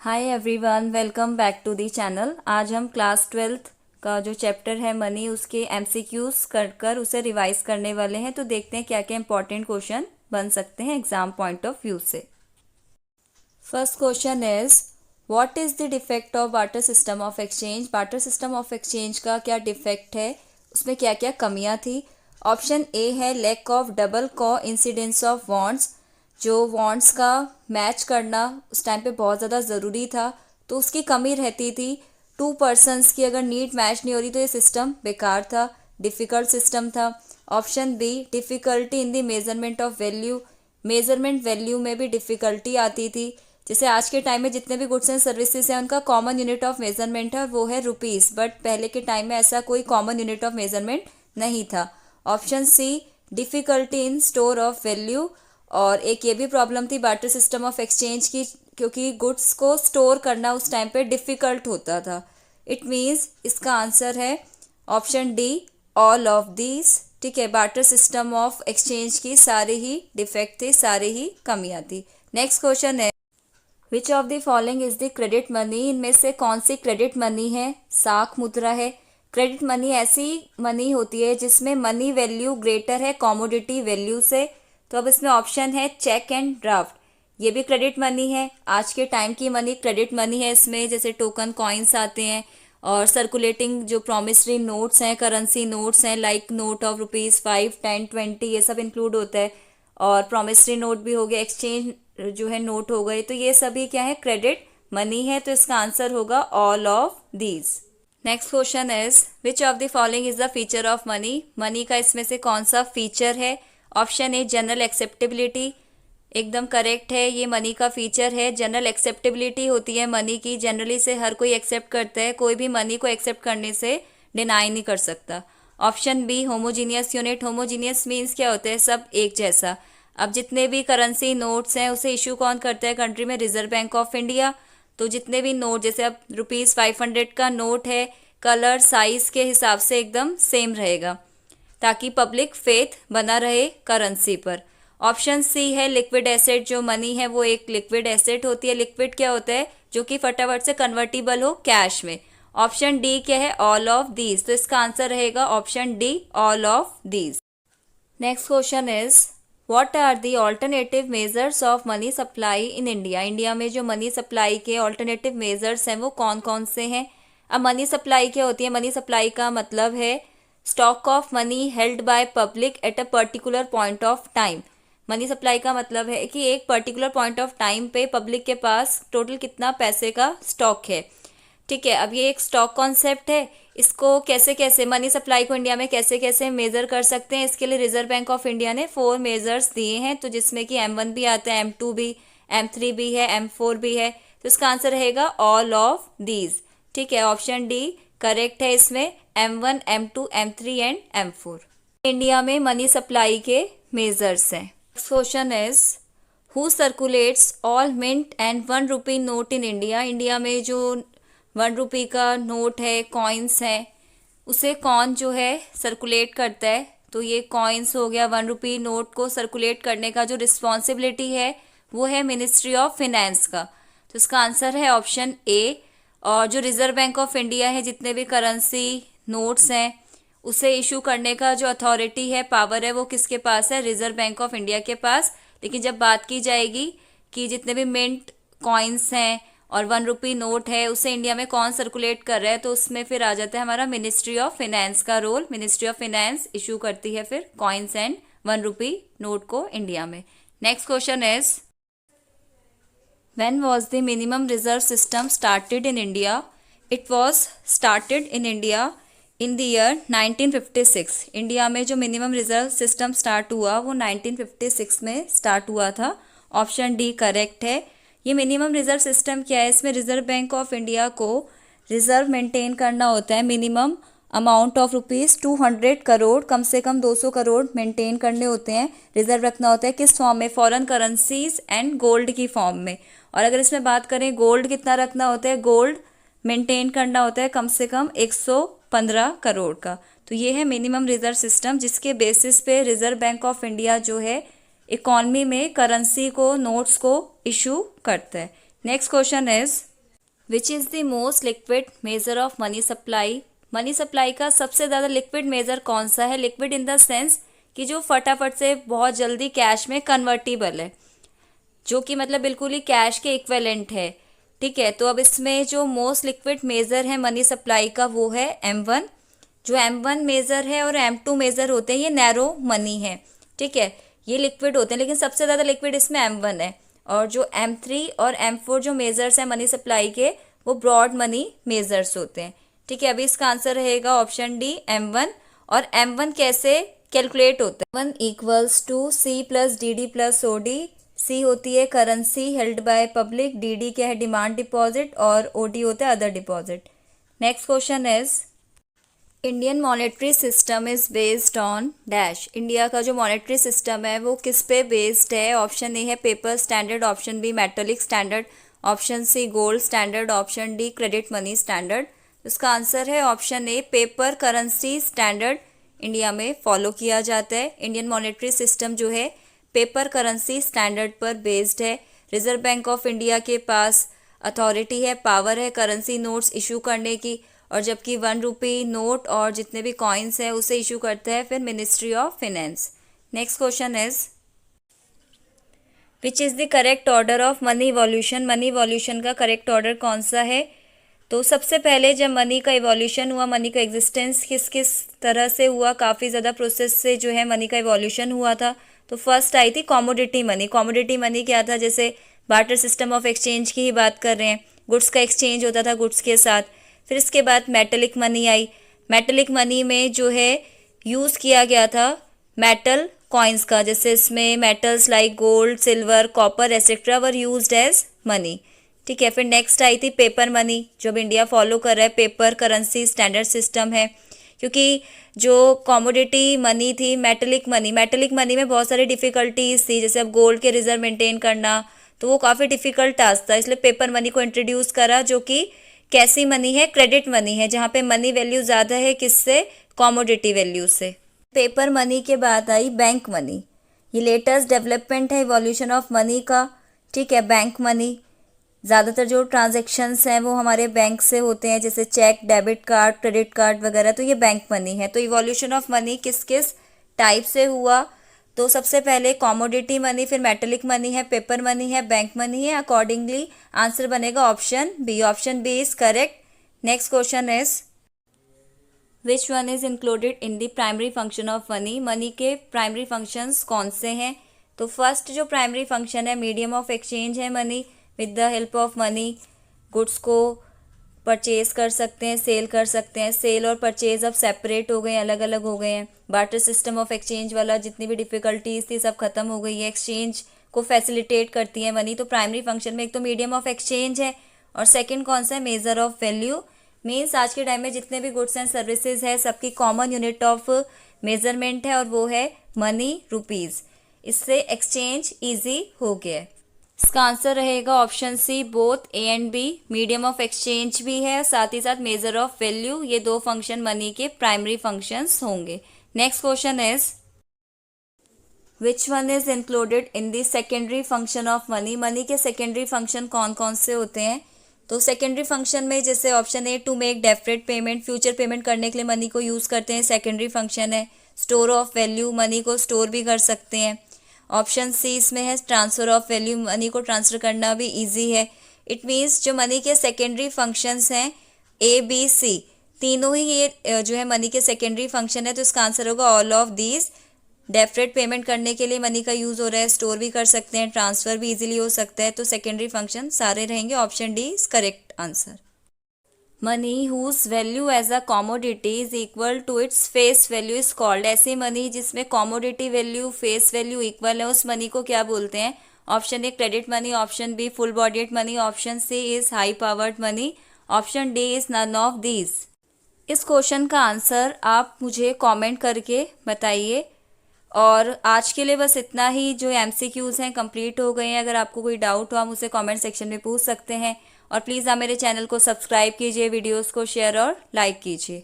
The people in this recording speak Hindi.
Hi everyone, welcome back to the channel. आज हम क्लास 12th का जो चैप्टर है मनी, उसके एमसीक्यूज कर उसे रिवाइज करने वाले हैं। तो देखते हैं क्या क्या इंपॉर्टेंट क्वेश्चन बन सकते हैं एग्जाम पॉइंट ऑफ व्यू से। First question is what is the defect of barter system of exchange. Barter system of exchange का क्या डिफेक्ट है, उसमें क्या क्या कमियां थी। ऑप्शन ए है लैक ऑफ डबल को इंसिडेंस ऑफ बॉन्ड्स। जो बॉन्ड्स का मैच करना उस टाइम पे बहुत ज़्यादा ज़रूरी था, तो उसकी कमी रहती थी। टू पर्सन्स की अगर नीड मैच नहीं हो रही तो ये सिस्टम बेकार था, डिफ़िकल्ट सिस्टम था। Option B difficulty in the measurement of value. Measurement value में भी डिफ़िकल्टी आती थी। जैसे आज के टाइम में जितने भी गुड्स एंड सर्विसेज हैं उनका कॉमन यूनिट ऑफ मेजरमेंट है और वो है रुपीज़, बट पहले के टाइम में ऐसा कोई कॉमन यूनिट ऑफ मेजरमेंट नहीं था। Option C difficulty in store of value. और एक ये भी प्रॉब्लम थी बार्टर सिस्टम ऑफ एक्सचेंज की, क्योंकि गुड्स को स्टोर करना उस टाइम पे डिफ़िकल्ट होता था। इट मीन्स इसका आंसर है option D, all of these. ठीक है, बार्टर सिस्टम ऑफ एक्सचेंज की सारे ही डिफेक्ट थे, सारे ही कमियां थी। नेक्स्ट क्वेश्चन है which of the following is the credit money. इनमें से कौन सी क्रेडिट मनी है। साख मुद्रा है। क्रेडिट मनी ऐसी मनी होती है जिसमें मनी वैल्यू ग्रेटर है कॉमोडिटी वैल्यू से। तो अब इसमें ऑप्शन है चेक एंड ड्राफ्ट। ये भी क्रेडिट मनी है, आज के टाइम की मनी क्रेडिट मनी है। इसमें जैसे टोकन कॉइन्स आते हैं और सर्कुलेटिंग जो प्रॉमिसरी नोट्स हैं, करेंसी नोट्स हैं, लाइक नोट ऑफ रुपीज़ 5, 10, 20, ये सब इंक्लूड होता है। और प्रॉमिसरी नोट भी हो गया, एक्सचेंज जो है नोट हो गए, तो ये सभी क्या है, क्रेडिट मनी है। तो इसका आंसर होगा all of these. Next question is which of the following is the feature of money. Money का इसमें से कौन सा फीचर है। ऑप्शन ए जनरल एक्सेप्टेबिलिटी, एकदम करेक्ट है। ये मनी का फीचर है, जनरल एक्सेप्टेबिलिटी होती है मनी की। जनरली से हर कोई एक्सेप्ट करता है, कोई भी मनी को एक्सेप्ट करने से डिनाई नहीं कर सकता। Option be homogeneous unit. Homogeneous means क्या होता है, सब एक जैसा। अब जितने भी करेंसी नोट्स हैं उसे इशू कौन करता है कंट्री में, रिजर्व बैंक ऑफ इंडिया। तो जितने भी नोट, जैसे अब रुपीज़ 500 का नोट है, कलर साइज के हिसाब से एकदम सेम रहेगा ताकि पब्लिक फेथ बना रहे करेंसी पर। ऑप्शन सी है लिक्विड एसेट। जो मनी है वो एक लिक्विड एसेट होती है। लिक्विड क्या होता है, जो कि फटाफट से कन्वर्टिबल हो कैश में। ऑप्शन डी क्या है, ऑल ऑफ दीज। तो इसका आंसर रहेगा option D, all of these. Next question is what are the alternative measures of money supply in India. India में जो मनी सप्लाई के ऑल्टरनेटिव मेजर्स हैं वो कौन कौन से हैं। अब मनी सप्लाई क्या होती है, मनी सप्लाई का मतलब है stock of money held by public at a particular point of time. Money supply का मतलब है कि एक पर्टिकुलर पॉइंट ऑफ टाइम पे पब्लिक के पास टोटल कितना पैसे का स्टॉक है। ठीक है, अब ये एक स्टॉक कॉन्सेप्ट है। इसको कैसे कैसे मनी सप्लाई को इंडिया में कैसे कैसे मेजर कर सकते हैं, इसके लिए रिजर्व बैंक ऑफ इंडिया ने 4 मेजर्स दिए हैं। तो जिसमें कि M1 भी आता है, M2 भी, M3 भी है, M4 भी है। तो इसका आंसर रहेगा ऑल ऑफ दीज। ठीक है, ऑप्शन डी करेक्ट है। इसमें M1, M2, M3 and M4 India में मनी सप्लाई के मेजर्स हैं। Question is who circulates all mint and 1 rupee note in India. India में जो 1 रुपी का नोट है, कॉइन्स हैं, उसे कौन जो है सर्कुलेट करता है। तो ये कॉइन्स हो गया, 1 रुपी नोट को सर्कुलेट करने का जो रिस्पॉन्सिबिलिटी है वो है मिनिस्ट्री ऑफ फिनेंस का। तो इसका आंसर है ऑप्शन ए। और जो रिजर्व बैंक ऑफ इंडिया है, जितने भी करेंसी नोट्स हैं उसे इशू करने का जो अथॉरिटी है, पावर है, वो किसके पास है, रिजर्व बैंक ऑफ इंडिया के पास। लेकिन जब बात की जाएगी कि जितने भी मिंट कॉइन्स हैं और 1 रुपी नोट है उसे इंडिया में कौन सर्कुलेट कर रहा है, तो उसमें फिर आ जाता है हमारा मिनिस्ट्री ऑफ फिनेंस का रोल। मिनिस्ट्री ऑफ फिनेंस इशू करती है फिर कॉइन्स एंड 1 रुपी नोट को इंडिया में। Next question is when was the minimum reserve system started in India. It was started in India in the year 1956। India में जो मिनिमम रिजर्व सिस्टम स्टार्ट हुआ वो 1956 में स्टार्ट हुआ था। ऑप्शन डी करेक्ट है। ये मिनिमम रिजर्व सिस्टम क्या है, इसमें रिजर्व बैंक ऑफ इंडिया को रिजर्व मेंटेन करना होता है। Minimum amount of rupees 200 crore, कम से कम 200 करोड़ मेंटेन करने होते हैं, रिजर्व रखना होता है। किस फॉर्म में, फॉरेन करेंसीज एंड गोल्ड की फॉर्म में। और अगर इसमें बात करें गोल्ड कितना रखना होता है, गोल्ड मेंटेन करना होता है कम से कम 115 करोड़ का। तो ये है मिनिमम रिजर्व सिस्टम, जिसके बेसिस पे रिजर्व बैंक ऑफ इंडिया जो है इकोनॉमी में करेंसी को, नोट्स को इशू करता है। Next question is which is the most liquid measure of money supply. Money supply का सबसे ज़्यादा लिक्विड मेजर कौन सा है? लिक्विड इन द सेंस कि जो फटाफट से बहुत जल्दी कैश में कन्वर्टिबल है, जो कि मतलब बिल्कुल ही कैश के इक्विवेलेंट है। ठीक है, तो अब इसमें जो मोस्ट लिक्विड मेजर है मनी सप्लाई का वो है M1। जो M1 मेजर है और M2 मेजर होते हैं ये नैरो मनी है। ठीक है, ये लिक्विड होते हैं, लेकिन सबसे ज़्यादा लिक्विड इसमें M1 है। और जो M3 और M4 जो मेजर्स हैं मनी सप्लाई के वो ब्रॉड मनी मेजर्स होते हैं। ठीक है, अभी इसका आंसर रहेगा ऑप्शन डी M1। और M1 कैसे कैलकुलेट होता है? 1 equals to C plus DD plus OD। C होती है currency held by public, DD क्या है डिमांड डिपॉजिट, और OD होता है other deposit. Next question is Indian monetary system is based on dash. India का जो मॉनेटरी सिस्टम है वो किस पे बेस्ड है? ऑप्शन ए है paper standard, option B metallic standard, option C gold standard, option D credit money standard. इसका आंसर है option A paper currency standard India में फॉलो किया जाता है। इंडियन मॉनेटरी सिस्टम जो है पेपर करेंसी स्टैंडर्ड पर बेस्ड है। रिजर्व बैंक ऑफ इंडिया के पास अथॉरिटी है, पावर है करेंसी नोट्स इशू करने की, और जबकि 1 रुपी नोट और जितने भी कॉइन्स हैं उसे इशू करता है फिर ministry of finance. Next question is which is the correct order of money evolution. Money evolution का करेक्ट ऑर्डर कौन सा है? तो सबसे पहले जब मनी का इवोल्यूशन हुआ, मनी का एग्जिस्टेंस किस किस तरह से हुआ, काफ़ी ज़्यादा प्रोसेस से जो है मनी का इवोल्यूशन हुआ था। तो फर्स्ट आई थी कॉमोडिटी मनी। कॉमोडिटी मनी क्या था? जैसे बार्टर सिस्टम ऑफ एक्सचेंज की ही बात कर रहे हैं, गुड्स का एक्सचेंज होता था गुड्स के साथ। फिर इसके बाद metallic money I. Metallic money में जो है यूज़ किया गया था मेटल कॉइन्स का, जैसे इसमें metals like gold, silver, copper etcetera were used as money. ठीक है, फिर नेक्स्ट आई थी पेपर मनी, जो अब इंडिया फॉलो कर रहा है, पेपर करेंसी स्टैंडर्ड सिस्टम है। क्योंकि जो कॉमोडिटी मनी थी मेटेलिक मनी में बहुत सारी डिफ़िकल्टीज थी, जैसे अब गोल्ड के रिजर्व मेंटेन करना, तो वो काफ़ी डिफ़िकल्ट टास्क था, इसलिए पेपर मनी को इंट्रोड्यूस करा, जो कि कैसी मनी है? क्रेडिट मनी है, जहाँ पे मनी वैल्यू ज़्यादा है किससे? कॉमोडिटी वैल्यू से। पेपर मनी के बाद आई बैंक मनी। ये लेटेस्ट डेवलपमेंट है इवोल्यूशन ऑफ मनी का। ठीक है, बैंक मनी ज़्यादातर जो ट्रांजैक्शंस हैं वो हमारे बैंक से होते हैं, जैसे cheque, debit card, credit card वगैरह, तो ये बैंक मनी है। तो इवोल्यूशन ऑफ मनी किस किस टाइप से हुआ? तो सबसे पहले कॉमोडिटी मनी, फिर मेटेलिक मनी है, पेपर मनी है, बैंक मनी है। अकॉर्डिंगली आंसर बनेगा option B. Option B is correct. Next question is which one is included in the primary function of money. Money के प्राइमरी फंक्शंस कौन से हैं? तो फर्स्ट जो प्राइमरी फंक्शन है मीडियम ऑफ एक्सचेंज है money. With the help of money goods को परचेज कर सकते हैं, सेल कर सकते हैं। सेल और परचेज अब सेपरेट हो गए हैं, अलग अलग हो गए हैं। बार्टर सिस्टम ऑफ एक्सचेंज वाला जितनी भी डिफिकल्टीज थी सब खत्म हो गई है, एक्सचेंज को फैसिलिटेट करती है मनी। तो प्राइमरी फंक्शन में एक तो मीडियम ऑफ एक्सचेंज है, और सेकंड कौन सा है? Measure of value. मीन्स आज के टाइम में जितने भी गुड्स एंड सर्विसेज है सबकी कॉमन यूनिट ऑफ मेजरमेंट है, और वो है मनी, रुपीज़। इससे एक्सचेंज ईजी हो गया है। इसका आंसर रहेगा option C, both A and B. Medium of exchange भी है, साथ ही साथ मेजर ऑफ वैल्यू, ये दो फंक्शन मनी के प्राइमरी फंक्शंस होंगे। Next question is which one is included in the secondary function of money. Money के सेकेंडरी फंक्शन कौन कौन से होते हैं? तो सेकेंडरी फंक्शन में जैसे option A to make deferred payment, future payment करने के लिए मनी को यूज़ करते हैं, सेकेंडरी फंक्शन है। स्टोर ऑफ वैल्यू, मनी को स्टोर भी कर सकते हैं। ऑप्शन सी इसमें है ट्रांसफ़र ऑफ वैल्यू, मनी को ट्रांसफ़र करना भी इजी है। इट मीन्स जो मनी के सेकेंडरी फंक्शंस हैं ए बी सी, तीनों ही ये जो है मनी के सेकेंडरी फंक्शन है। तो इसका आंसर होगा ऑल ऑफ दीज। डेफरेट पेमेंट करने के लिए मनी का यूज़ हो रहा है, स्टोर भी कर सकते हैं, ट्रांसफ़र भी इजीली हो सकता है। तो सेकेंडरी फंक्शन सारे रहेंगे। Option D is correct answer. Money whose value as a commodity is equal to its face value is called. ऐसी मनी जिसमें commodity value face value equal है उस मनी को क्या बोलते हैं? Option A credit money, option B full bodied money, option C is high powered money, option D is none of these. इस क्वेश्चन का आंसर आप मुझे कमेंट करके बताइए। और आज के लिए बस इतना ही। जो MCQs हैं कंप्लीट हो गए हैं। अगर आपको कोई डाउट हो आप मुझसे कमेंट सेक्शन में पूछ सकते हैं। और प्लीज़ आप मेरे चैनल को सब्सक्राइब कीजिए, वीडियोस को शेयर और लाइक कीजिए।